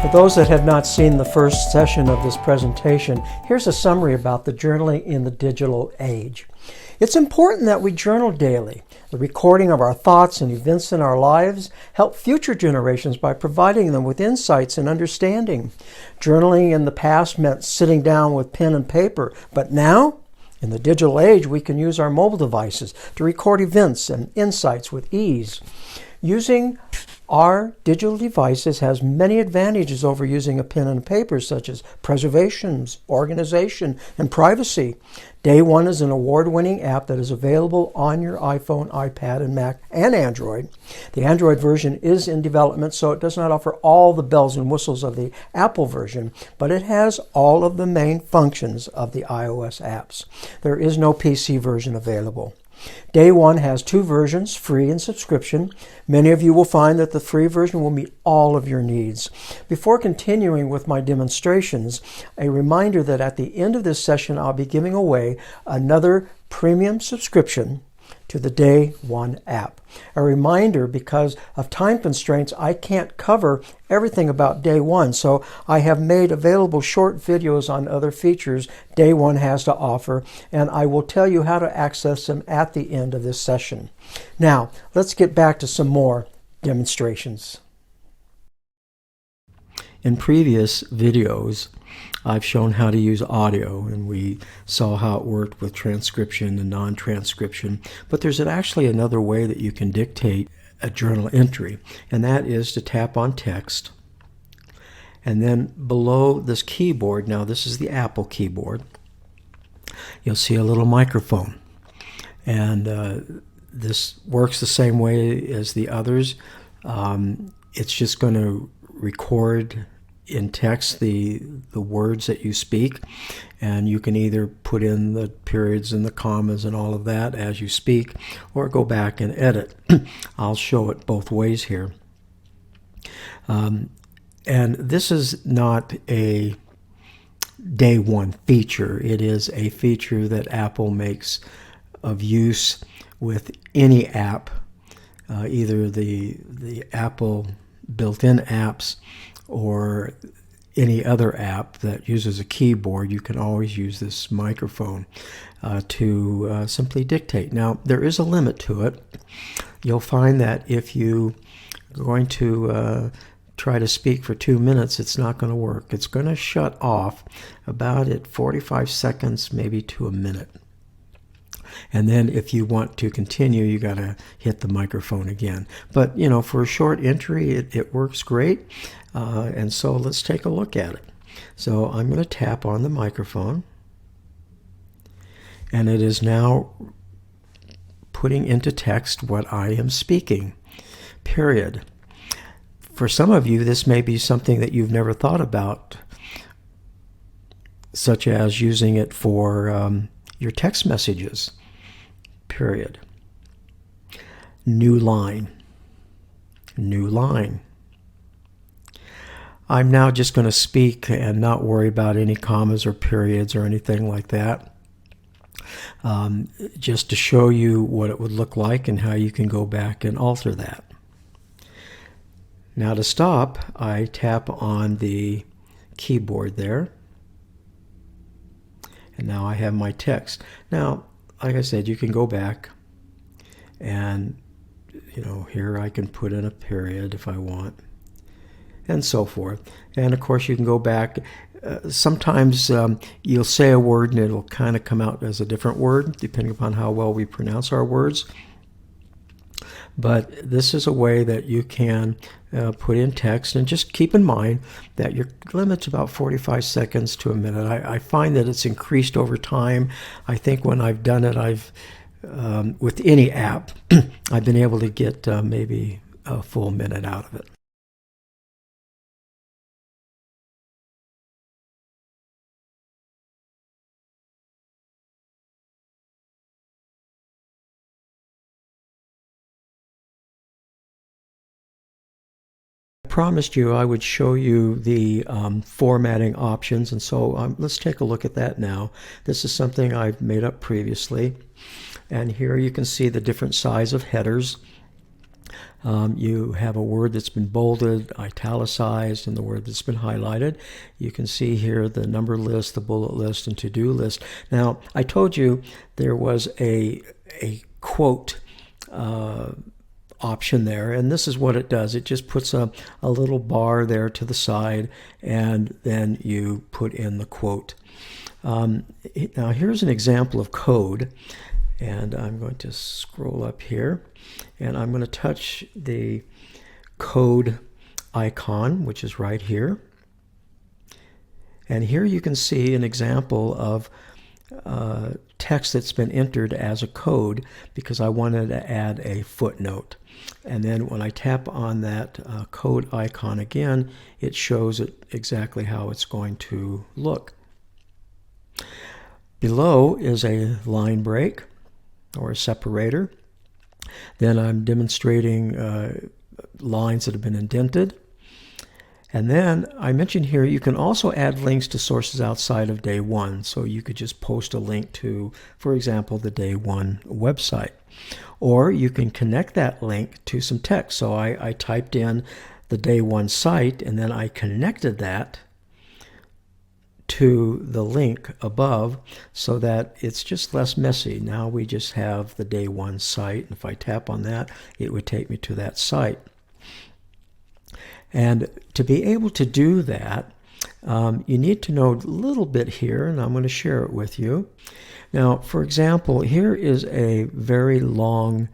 For those that have not seen the first session of this presentation, here's a summary about the journaling in the digital age. It's important that we journal daily. The recording of our thoughts and events in our lives help future generations by providing them with insights and understanding. Journaling in the past meant sitting down with pen and paper, but now, in the digital age, we can use our mobile devices to record events and insights with ease. Using our digital devices has many advantages over using a pen and paper, such as preservation, organization, and privacy. Day One is an award-winning app that is available on your iPhone, iPad, and Mac, and Android. The Android version is in development, so it does not offer all the bells and whistles of the Apple version, but it has all of the main functions of the iOS apps. There is no PC version available. Day One has two versions, free and subscription. Many of you will find that the free version will meet all of your needs. Before continuing with my demonstrations, a reminder that at the end of this session, I'll be giving away another premium subscription to the Day One app. A reminder, because of time constraints, I can't cover everything about Day One, so I have made available short videos on other features Day One has to offer, and I will tell you how to access them at the end of this session. Now, let's get back to some more demonstrations. In previous videos, I've shown how to use audio, and we saw how it worked with transcription and non-transcription. But there's actually another way that you can dictate a journal entry, and that is to tap on text. And then below this keyboard, now this is the Apple keyboard, you'll see a little microphone. And this works the same way as the others. It's just going to record in text the words that you speak, and you can either put in the periods and the commas and all of that as you speak, or go back and edit. I'll show it both ways here. And this is not a Day One feature. It is a feature that Apple makes of use with any app, either the Apple built-in apps or any other app that uses a keyboard. You can always use this microphone to simply dictate. Now, there is a limit to it. You'll find that if you are going to try to speak for 2 minutes, it's not going to work. It's going to shut off about at 45 seconds, maybe to a minute. And then if you want to continue, you got to hit the microphone again. But, you know, for a short entry, it works great. And so let's take a look at it. So I'm going to tap on the microphone, and it is now putting into text what I am speaking, period. For some of you, this may be something that you've never thought about, such as using it for your text messages, period. New line, new line. I'm now just going to speak and not worry about any commas or periods or anything like that, just to show you what it would look like and how you can go back and alter that. Now to stop, I tap on the keyboard there, and now I have my text. Now, like I said, you can go back and, you know, here I can put in a period if I want, and so forth. And of course you can go back. Sometimes you'll say a word and it'll kind of come out as a different word depending upon how well we pronounce our words. But this is a way that you can put in text, and just keep in mind that your limit's about 45 seconds to a minute. I find that it's increased over time. I think when I've done it, with any app, I've been able to get maybe a full minute out of it. Promised you I would show you the formatting options, and so let's take a look at that now. This is something I've made up previously, and here you can see the different size of headers. You have a word that's been bolded, italicized, and the word that's been highlighted. You can see here the number list, the bullet list, and to-do list. Now, I told you there was a quote option there, and this is what it does. It just puts a little bar there to the side, and then you put in the quote. Now here's an example of code, and I'm going to scroll up here, and I'm going to touch the code icon, which is right here. And here you can see an example of text that's been entered as a code because I wanted to add a footnote. And then when I tap on that code icon again, it shows it exactly how it's going to look. Below is a line break or a separator. Then I'm demonstrating lines that have been indented. And then I mentioned here you can also add links to sources outside of day one. So you could just post a link to, for example, the day one website. Or you can connect that link to some text. So I typed in the day one site, and then I connected that to the link above so that it's just less messy. Now we just have the day one site. And if I tap on that, it would take me to that site. And to be able to do that, you need to know a little bit here, and I'm going to share it with you. Now, for example, here is a very long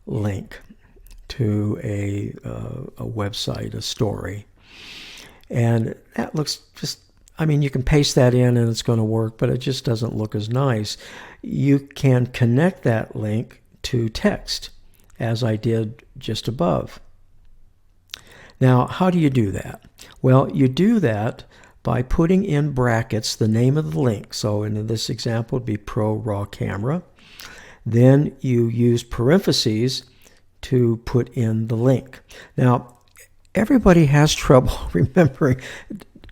link to a website, a story. And that looks just, I mean, you can paste that in and it's going to work, but it just doesn't look as nice. You can connect that link to text, as I did just above. Now, how do you do that? Well, you do that by putting in brackets the name of the link. So in this example, it would be Pro Raw Camera. Then you use parentheses to put in the link. Now, everybody has trouble remembering,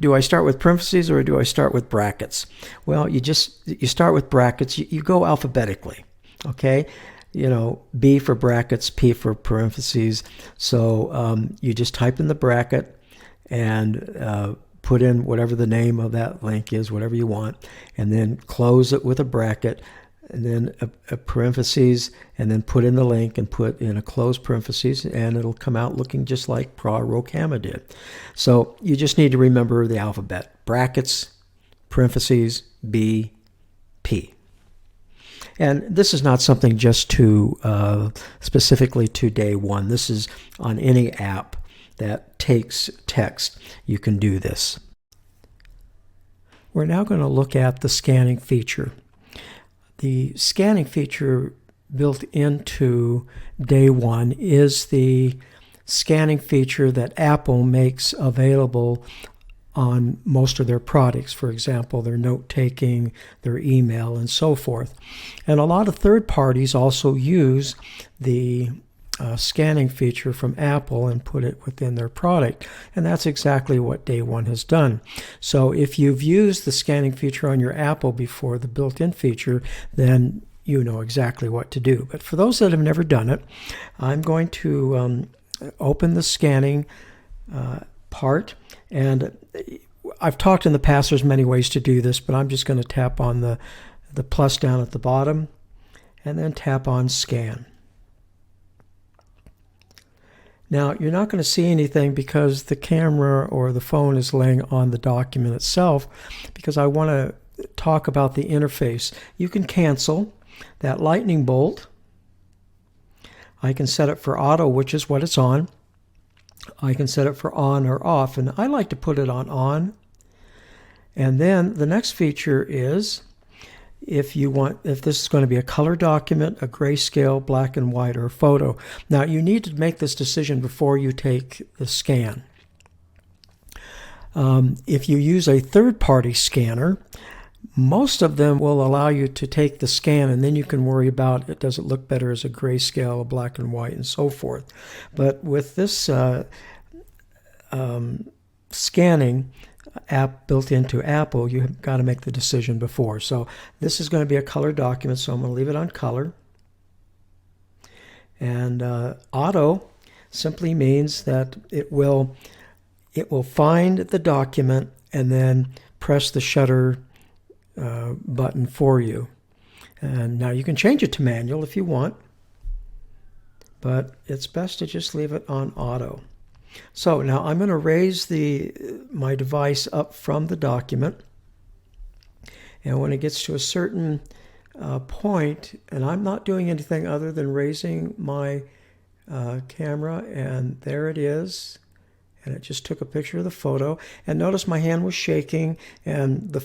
do I start with parentheses or do I start with brackets? Well, you start with brackets. You go alphabetically, okay? You know, B for brackets, P for parentheses. So you just type in the bracket and put in whatever the name of that link is, whatever you want, and then close it with a bracket, and then a parentheses, and then put in the link and put in a closed parentheses, and it'll come out looking just like Pro Raw Camera did. So you just need to remember the alphabet. Brackets, parentheses, B, P. And this is not something just to specifically to day one. This is on any app that takes text. You can do this. We're now going to look at the scanning feature. The scanning feature built into day one is the scanning feature that Apple makes available on most of their products, for example, their note-taking, their email, and so forth. And a lot of third parties also use the scanning feature from Apple and put it within their product. And that's exactly what day one has done. So if you've used the scanning feature on your Apple before, the built-in feature, then you know exactly what to do. But for those that have never done it, I'm going to open the scanning part. And I've talked in the past, there's many ways to do this, but I'm just going to tap on the plus down at the bottom and then tap on scan. Now, you're not going to see anything because the camera or the phone is laying on the document itself, because I want to talk about the interface. You can cancel that lightning bolt. I can set it for auto, which is what it's on. I can set it for on or off, and I like to put it on. And then the next feature is if this is going to be a color document, a grayscale, black and white, or a photo. Now, you need to make this decision before you take the scan. If you use a third-party scanner, most of them will allow you to take the scan, and then you can worry about it. Does it look better as a grayscale, a black and white, and so forth. But with this scanning app built into Apple, you've got to make the decision before. So this is going to be a color document, so I'm going to leave it on color. And auto simply means that it will find the document and then press the shutter button for you. And now you can change it to manual if you want, but it's best to just leave it on auto. So now I'm going to raise my device up from the document, and when it gets to a certain point, and I'm not doing anything other than raising my camera, and there it is, and it just took a picture of the photo. And notice my hand was shaking, and the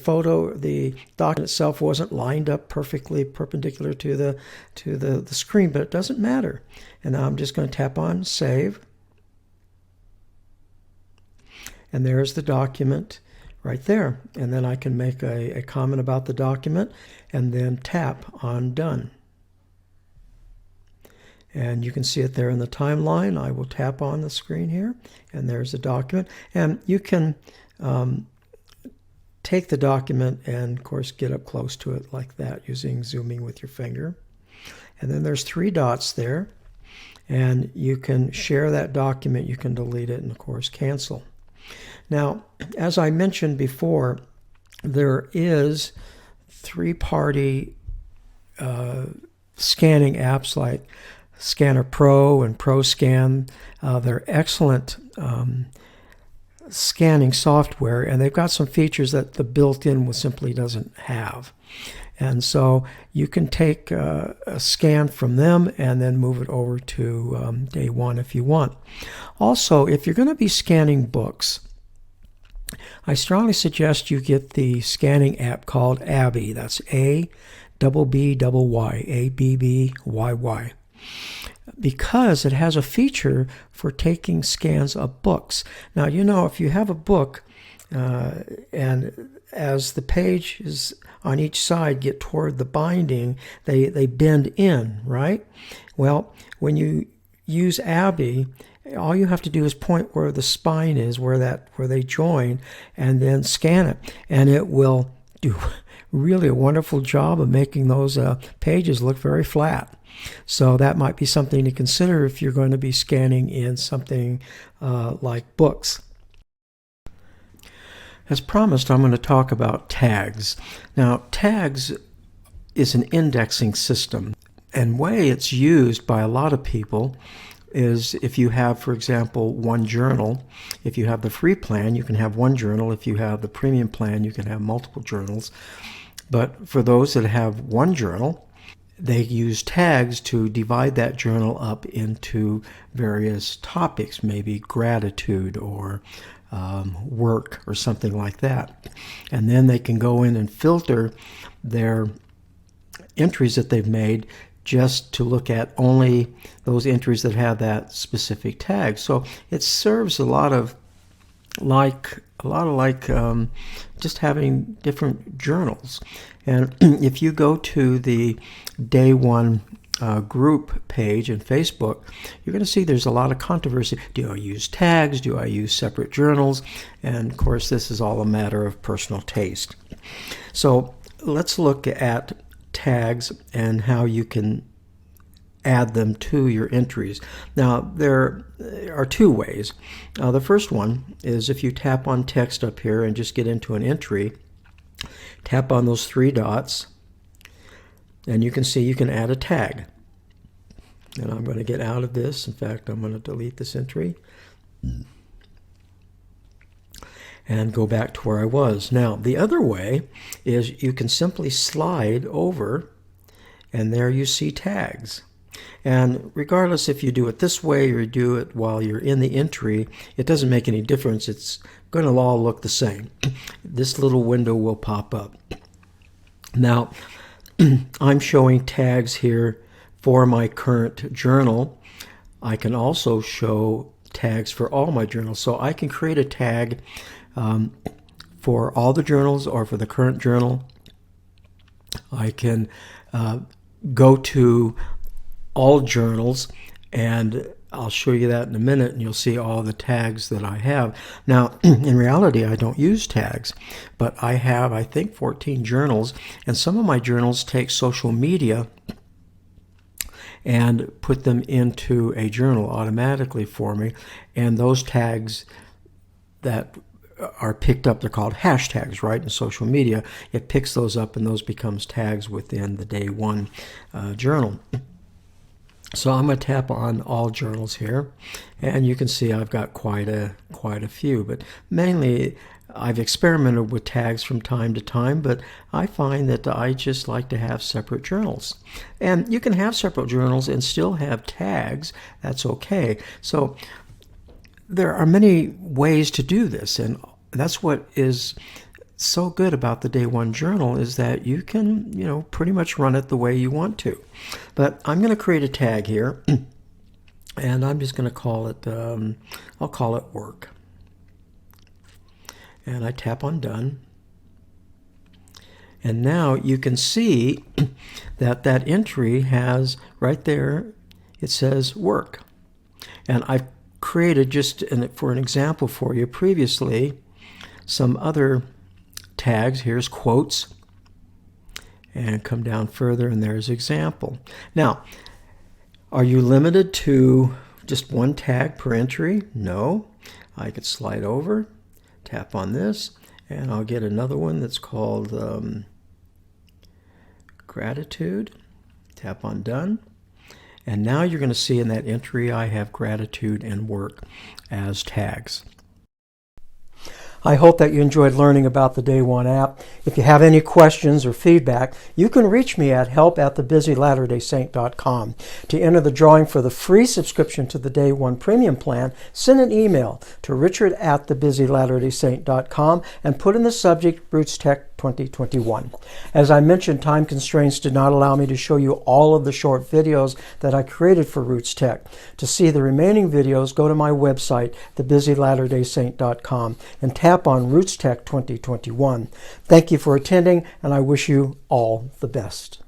document itself wasn't lined up perfectly perpendicular to the screen, but it doesn't matter. And now I'm just going to tap on Save, and there's the document right there. And then I can make a comment about the document and then tap on Done. And you can see it there in the timeline. I will tap on the screen here, and there's the document. And you can take the document and, of course, get up close to it like that using zooming with your finger. And then there's 3 dots there, and you can share that document, you can delete it, and, of course, cancel. Now, as I mentioned before, there is 3-party scanning apps like Scanner Pro and ProScan. They're excellent scanning software, and they've got some features that the built-in simply doesn't have. And so you can take a scan from them and then move it over to Day One if you want. Also, if you're going to be scanning books, I strongly suggest you get the scanning app called Abby. That's ABBY, ABBYY, because it has a feature for taking scans of books. Now, you know, if you have a book and as the pages on each side get toward the binding, they bend in, right? Well, when you use Abby, all you have to do is point where the spine is, where they join, and then scan it, and it will do really a wonderful job of making those pages look very flat. So that might be something to consider if you're going to be scanning in something like books. As promised, I'm going to talk about tags. Now, tags is an indexing system, and the way it's used by a lot of people is if you have, for example, one journal. If you have the free plan, you can have one journal. If you have the premium plan, you can have multiple journals. But for those that have one journal, they use tags to divide that journal up into various topics, maybe gratitude or work or something like that. And then they can go in and filter their entries that they've made just to look at only those entries that have that specific tag. So it serves a lot of like just having different journals. And if you go to the Day One group page in Facebook, you're going to see there's a lot of controversy. Do I use tags? Do I use separate journals? And of course, this is all a matter of personal taste. So let's look at tags and how you can add them to your entries. Now, there are 2 ways. The first one is if you tap on text up here and just get into an entry, tap on those 3 dots, and you can see you can add a tag. And I'm going to get out of this. In fact, I'm going to delete this entry and go back to where I was. Now, the other way is you can simply slide over, and there you see tags. And regardless if you do it this way or you do it while you're in the entry, it doesn't make any difference. It's going to all look the same. This little window will pop up. Now, I'm showing tags here for my current journal. I can also show tags for all my journals. So I can create a tag for all the journals or for the current journal. I can go to all journals, and I'll show you that in a minute, and you'll see all the tags that I have. Now, in reality, I don't use tags, but I have, I think, 14 journals, and some of my journals take social media, and put them into a journal automatically for me. And those tags that are picked up, they're called hashtags, right, in social media. It picks those up, and those becomes tags within the day one journal. So I'm going to tap on all journals here, and you can see I've got quite a few, but mainly I've experimented with tags from time to time, but I find that I just like to have separate journals. And you can have separate journals and still have tags. That's okay. So there are many ways to do this, and that's what is so good about the day one journal, is that you can, pretty much run it the way you want to. But I'm going to create a tag here, and I'm just going to call it, I'll call it work. And I tap on done. And now you can see that that entry has right there, it says work. And I've created, just for an example for you previously, some other tags. Here's quotes, and come down further, and there's example. Now, are you limited to just one tag per entry? No. I could slide over, tap on this, and I'll get another one that's called gratitude. Tap on done. And now you're going to see in that entry I have gratitude and work as tags. I hope that you enjoyed learning about the Day One app. If you have any questions or feedback, you can reach me at help@thebusylatterdaysaint.com. To enter the drawing for the free subscription to the Day One Premium Plan, send an email to richard@thebusylatterdaysaint.com and put in the subject RootsTech 2021. As I mentioned, time constraints did not allow me to show you all of the short videos that I created for RootsTech. To see the remaining videos, go to my website, thebusylatterdaysaint.com, and tap on RootsTech 2021. Thank you for attending, and I wish you all the best.